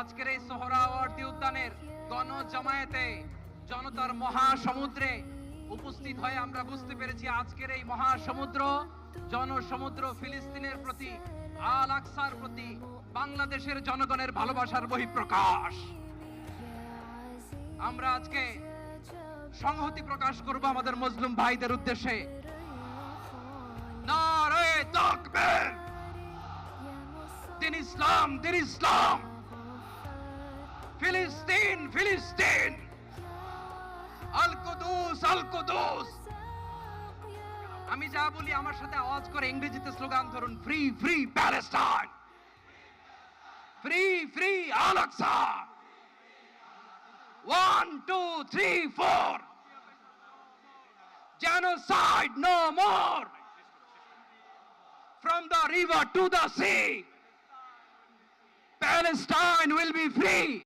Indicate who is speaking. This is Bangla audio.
Speaker 1: আজকের এই সোহরাওয়ার্দী উদ্যানের গণজামায়াতে জনতার মহাসমুদ্রে উপস্থিত হয়ে আমরা বুঝতে পেরেছি আজকের এই মহাসমুদ্র জনসমুদ্র ফিলিস্তিনের প্রতি, আল আকসার প্রতি বাংলাদেশের জনগণের ভালোবাসার বহিঃপ্রকাশ। আমরা আজকে সংহতি প্রকাশ করব আমাদের মুসলিম ভাইদের উদ্দেশ্যে। নারে তাকবীর, দিন ইসলাম, দিন ইসলাম, ফিলিস্তিন, ফিলিস্তিন, আল কুদুস, আল কুদুস। আমি যা বলি আমার সাথে আওয়াজ করে ইংরেজিতে স্লোগান ধরুন, free free Palestine, free free Al Aqsa. 1 2 3 4, genocide no more, from the river to the sea, Palestine will be